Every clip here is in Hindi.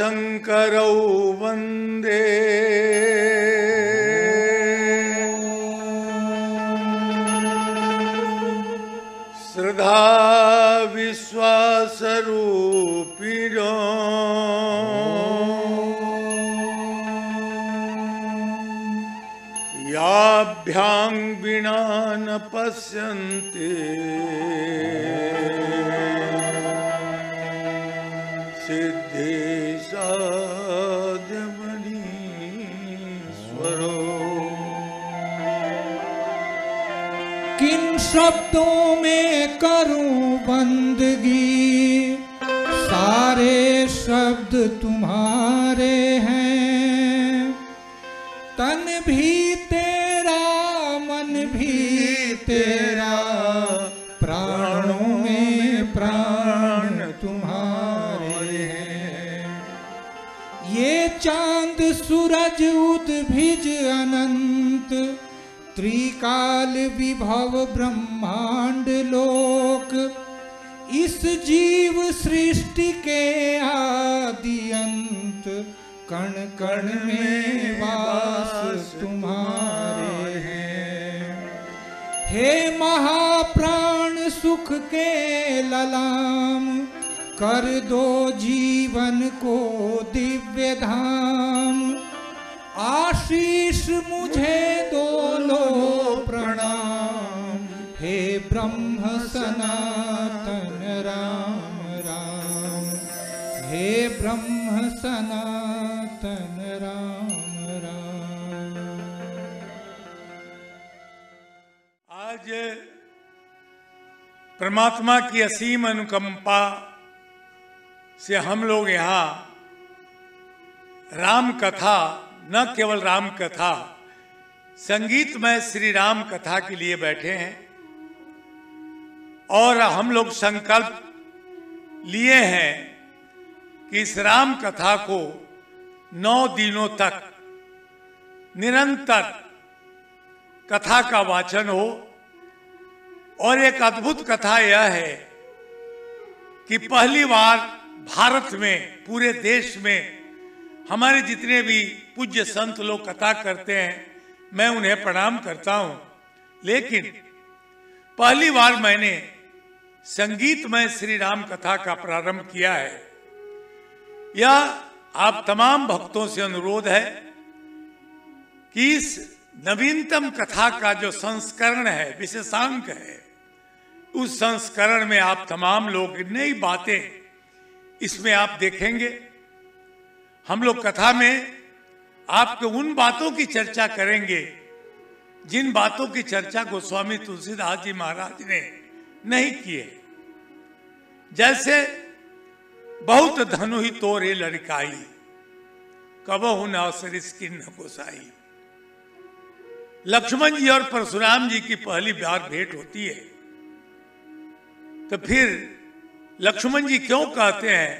शंकरौ वंदे श्रद्धा विश्वास रूपिणो याभ्यां विना न पश्यन्ति सिद्धि साध्यमनीश्वरो। किन शब्दों में करूं बंदगी, सारे शब्द तुम्हारे हैं। तन भी तेरा मन भी तेरा, प्राणों में प्राण तुम्हारे हैं। ये चांद सूरज उद्भिज अनंत, त्रिकाल विभव ब्रह्मांड लोक, इस जीव सृष्टि के आदि अंत, कण कण में वास तुम्हारे हैं। हे महाप्राण सुख के ललाम, कर दो जीवन को दिव्य धाम। आशीष मुझे दो लो प्रणाम, हे ब्रह्म सनातन राम राम, हे ब्रह्म सनातन राम राम। आज परमात्मा की असीम अनुकंपा से हम लोग यहाँ राम कथा, न केवल राम कथा, संगीतमय श्री राम कथा के लिए बैठे हैं। और हम लोग संकल्प लिए हैं कि इस राम कथा को 9 दिनों तक निरंतर कथा का वाचन हो। और एक अद्भुत कथा यह है कि पहली बार भारत में, पूरे देश में, हमारे जितने भी पूज्य संत लोग कथा करते हैं, मैं उन्हें प्रणाम करता हूं, लेकिन पहली बार मैंने संगीतमय श्री राम कथा का प्रारंभ किया है। यह आप तमाम भक्तों से अनुरोध है कि इस नवीनतम कथा का जो संस्करण है, विशेषांक है, उस संस्करण में आप तमाम लोग नई बातें इसमें आप देखेंगे। हम लोग कथा में आपके उन बातों की चर्चा करेंगे जिन बातों की चर्चा गोस्वामी तुलसीदास जी महाराज ने नहीं किए। जैसे बहुत धनु ही तोरे लड़काई, कबहु न अवसरिस किन्न गोसाई। लक्ष्मण जी और परशुराम जी की पहली बार भेंट होती है, तो फिर लक्ष्मण जी क्यों कहते हैं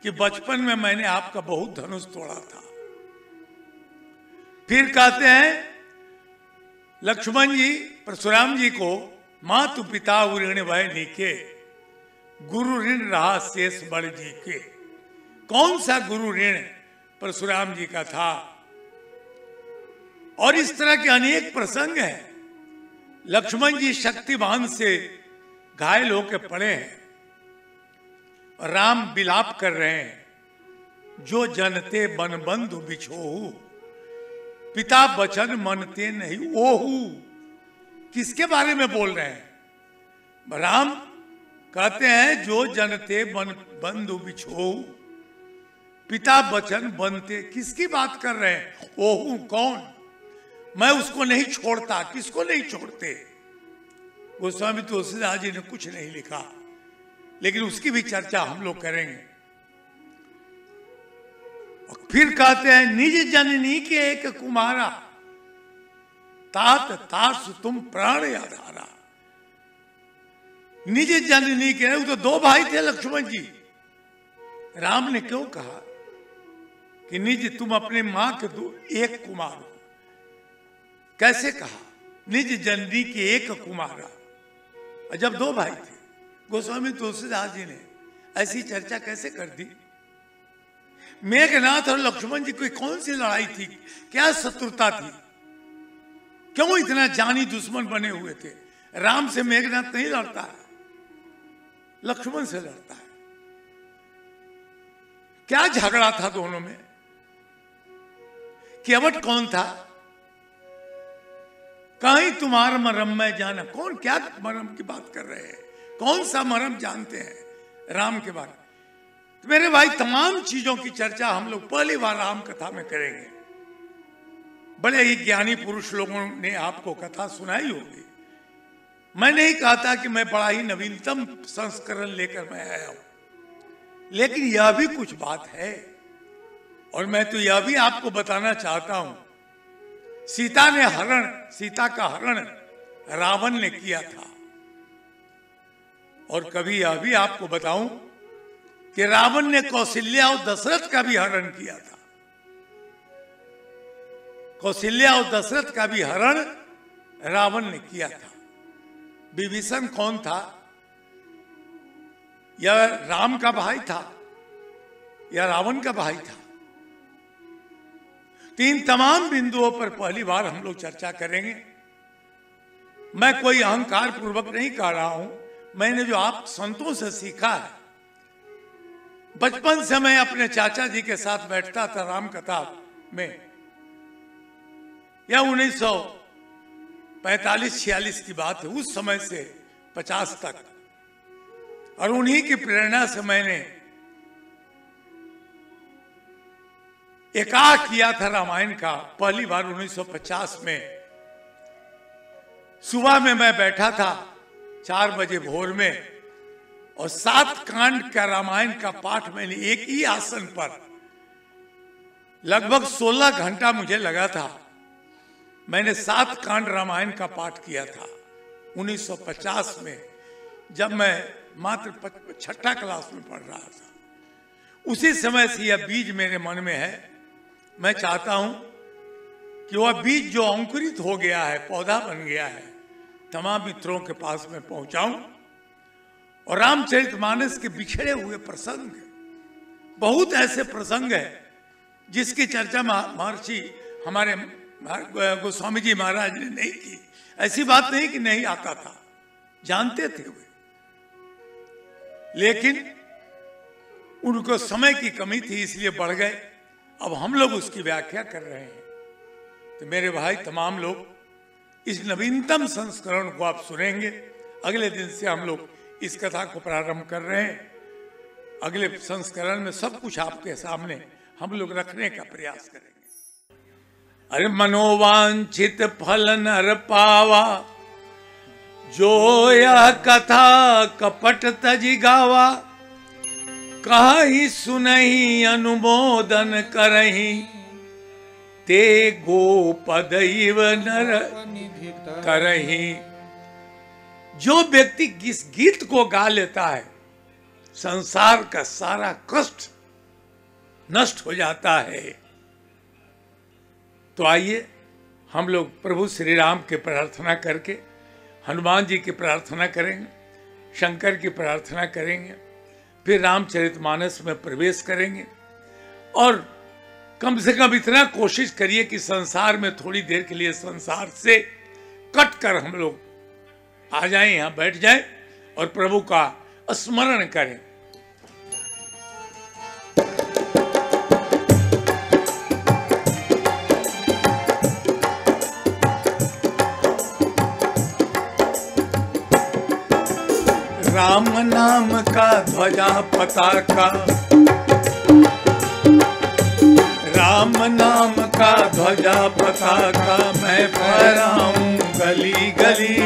कि बचपन में मैंने आपका बहुत धनुष तोड़ा था। फिर कहते हैं लक्ष्मण जी परशुराम जी को, मातु पिता ऋण भय नीके, गुरु ऋण रहा शेष बड़ जी के। कौन सा गुरु ऋण परशुराम जी का था। और इस तरह के अनेक प्रसंग हैं। लक्ष्मण जी शक्तिवान से घायल होकर पड़े हैं और राम विलाप कर रहे हैं, जो जनते बन बंधु बिछोहू, पिता बचन मनते नहीं ओहू। किसके बारे में बोल रहे हैं? राम कहते हैं जो जनते बन बंधु बिछोहू, पिता बचन बनते। किसकी बात कर रहे हैं? ओहू कौन? मैं उसको नहीं छोड़ता। किसको नहीं छोड़ते? गोस्वामी तुलसीदास जी ने कुछ नहीं लिखा, लेकिन उसकी भी चर्चा हम लोग करेंगे। और फिर कहते हैं निज जननी के एक कुमारा, तात तास तुम प्राण आधारा। निज जननी के, वो तो 2 भाई थे लक्ष्मण जी। राम ने क्यों कहा कि निज, तुम अपने मां के 1 कुमार हो? कैसे कहा? निज जननी के 1 कुमारा, जब 2 भाई थे। गोस्वामी तुलसीदास जी ने ऐसी चर्चा कैसे कर दी? मेघनाथ और लक्ष्मण जी की कौन सी लड़ाई थी, क्या शत्रुता थी, क्यों इतना जानी दुश्मन बने हुए थे? राम से मेघनाथ नहीं लड़ता है, लक्ष्मण से लड़ता है। क्या झगड़ा था दोनों में? केवट कौन था? कहीं तुम्हारा मरम में जाना, कौन क्या मरम की बात कर रहे हैं? कौन सा मरम जानते हैं राम के बारे में? तो मेरे भाई, तमाम चीजों की चर्चा हम लोग पहली बार राम कथा में करेंगे। बड़े ही ज्ञानी पुरुष लोगों ने आपको कथा सुनाई होगी। मैं नहीं कहता कि मैं बड़ा ही नवीनतम संस्करण लेकर मैं आया हूं, लेकिन यह भी कुछ बात है। और मैं तो यह भी आपको बताना चाहता हूं, सीता का हरण रावण ने किया था। और कभी यह भी आपको बताऊं कि रावण ने कौशल्या और दशरथ का भी हरण किया था। कौशल्या और दशरथ का भी हरण रावण ने किया था। विभीषण कौन था? यह राम का भाई था या रावण का भाई था? तीन तमाम बिंदुओं पर पहली बार हम लोग चर्चा करेंगे। मैं कोई अहंकार पूर्वक नहीं कह रहा हूं, मैंने जो आप संतों से सीखा है। बचपन से मैं अपने चाचा जी के साथ बैठता था राम कथा में, या 1945-46 की बात है, उस समय से 50 तक। और उन्हीं की प्रेरणा से मैंने एकाक किया था रामायण का पहली बार 1950 में। सुबह में मैं बैठा था 4 बजे भोर में, और 7 कांड का रामायण का पाठ मैंने एक ही आसन पर लगभग 16 घंटा मुझे लगा था। मैंने 7 कांड रामायण का पाठ किया था 1950 में, जब मैं मात्र 6ठी क्लास में पढ़ रहा था। उसी समय से यह बीज मेरे मन में है। मैं चाहता हूं कि वह बीज जो अंकुरित हो गया है, पौधा बन गया है, तमाम मित्रों के पास में पहुंचाऊं। और रामचरितमानस के बिछड़े हुए प्रसंग, बहुत ऐसे प्रसंग है जिसकी चर्चा महर्षि हमारे गोस्वामी जी महाराज ने नहीं की। ऐसी बात नहीं कि नहीं आता था, जानते थे वे, लेकिन उनको समय की कमी थी, इसलिए बढ़ गए। अब हम लोग उसकी व्याख्या कर रहे हैं। तो मेरे भाई, तमाम लोग इस नवीनतम संस्करण को आप सुनेंगे। अगले दिन से हम लोग इस कथा को प्रारंभ कर रहे हैं। अगले संस्करण में सब कुछ आपके सामने हम लोग रखने का प्रयास करेंगे। अरे मनोवांछित फल नर पावा, जो यह कथा कपट तजी गावा। कहि सुनहि अनुमोदन करहि, ते गोपदैव नर करहि। जो व्यक्ति इस गीत को गा लेता है, संसार का सारा कष्ट नष्ट हो जाता है। तो आइए हम लोग प्रभु श्री राम के प्रार्थना करके, हनुमान जी की प्रार्थना करेंगे, शंकर की प्रार्थना करेंगे, फिर रामचरितमानस में प्रवेश करेंगे। और कम से कम इतना कोशिश करिए कि संसार में थोड़ी देर के लिए संसार से कट कर हम लोग आ जाएं, यहाँ बैठ जाएं और प्रभु का स्मरण करें। राम नाम का ध्वजा पताका, राम नाम का ध्वजा पताका, मैं फहराऊं गली गली।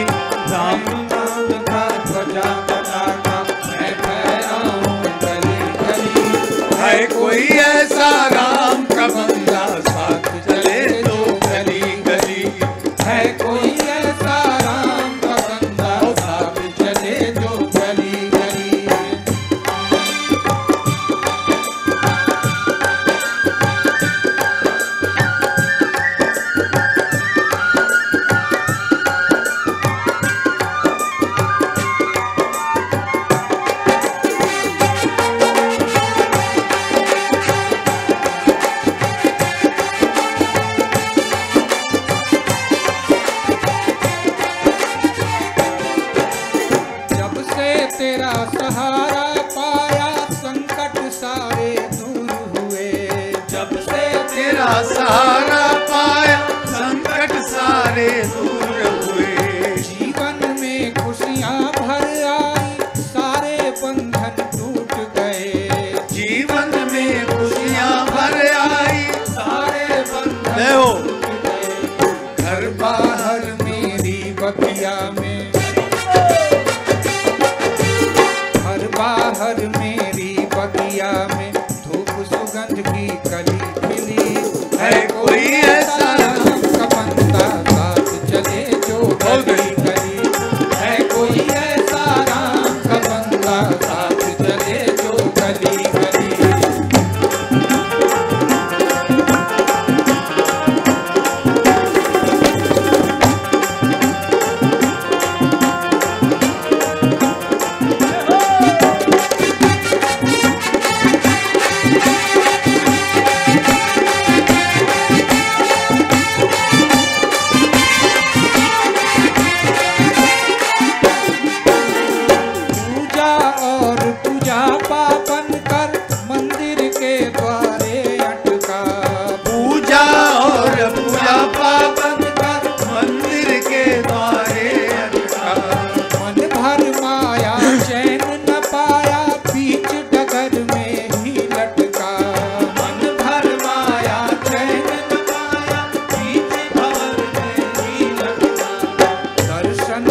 राम नाम का ध्वजा पताका, मैं फहराऊं गली गली। है कोई ऐसा राम का बंदा, साथ चले तो गली गली। है कोई ऐसा राम का बंदा, साथ चले तो गली गली। बगिया में, हर बाहर मेरी बगिया में धूप सुगंध की कली खिली है। कोई ऐसा राम का बंदा साथ चले जो गली गली है। कोई ऐसा राम का बंदा साथ चले जो गली गली।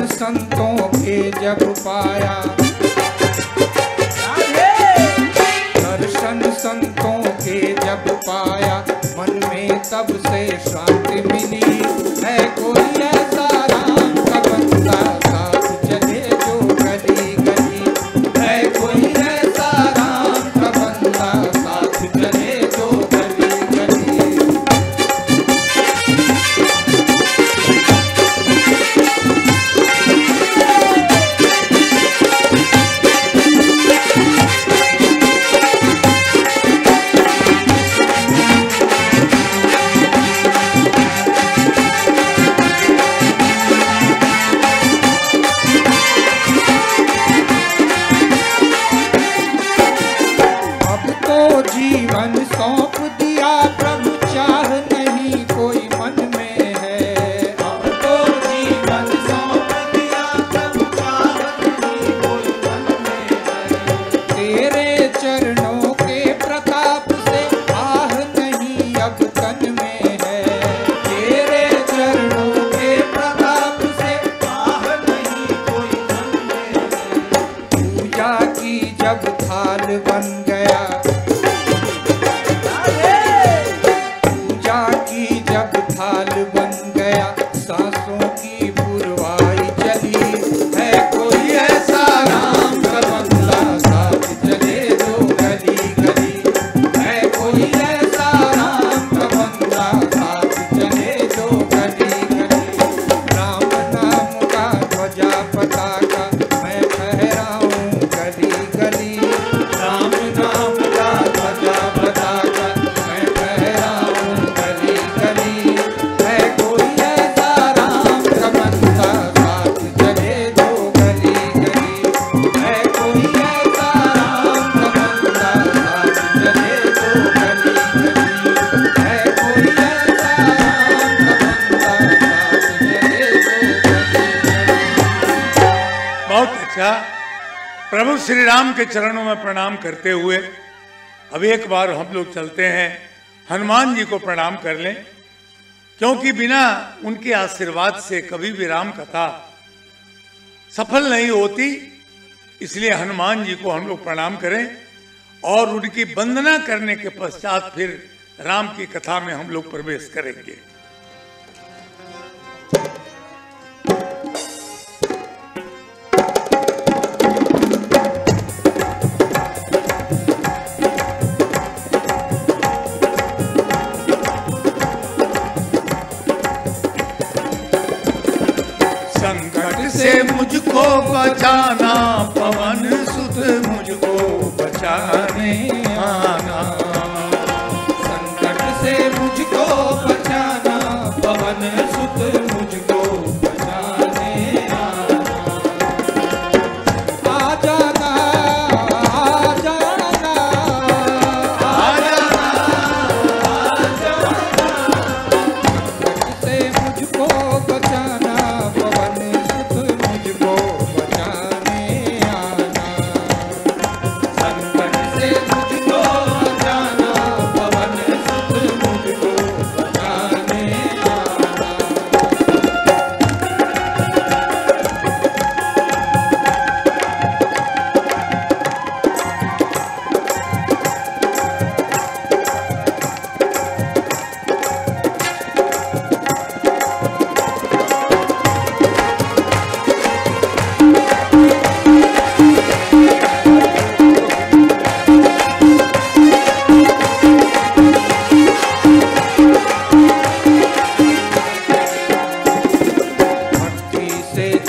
संतों के जब पाया दर्शन, संतों के जब पाया मन में तब से शांति मिली है। कोई ऐसा राम का बंदा साथ चले जो गली गली है। कोई ऐसा राम का बंदा साथ चले जो गली गली। जीवन सौंप दिया प्रभु, चाह नहीं कोई मन में है। अब तो जीवन सौंप दिया प्रभु, चाह नहीं कोई मन में है। तेरे चरणों के प्रताप से आह नहीं अब तन में है। तेरे चरणों के प्रताप से आह नहीं कोई मन में है। पूजा की जब थाल बन गया, जब थाल बन गया सांसों की पुरवाई चली है। कोई ऐसा राम का बंदा साथ चले जो गली गली है। कोई ऐसा राम का बंदा साथ चले जो गली गली। राम नाम का ध्वजा पताका मैं फहराऊं गली गली। राम नाम का ध्वजा पताका मैं फहराऊं गली गली है। कोई ऐसा राम का बंदा साथ चले जो गली गली है। कोई ऐसा राम का बंदा साथ चले जो गली गली है। कोई ऐसा राम का बंदा साथ चले जो गली गली। बहुत अच्छा। प्रभु श्री राम के चरणों में प्रणाम करते हुए अब एक बार हम लोग चलते हैं हनुमान जी को प्रणाम कर लें, क्योंकि बिना उनके आशीर्वाद से कभी भी राम कथा सफल नहीं होती। इसलिए हनुमान जी को हम लोग प्रणाम करें और उनकी वंदना करने के पश्चात फिर राम की कथा में हम लोग प्रवेश करेंगे। संकट से मुझको बचाना पवन सुत मुझको बचाने आना। संकट से मुझको बचाना पवन सुत मुझको बचाने आना। आ जाना आ जाना आ जाना आ जाना। संकट से मुझको बचाना पवन सुत मुझको बचाने आना। संकट से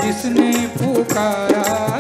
जिसने पुकारा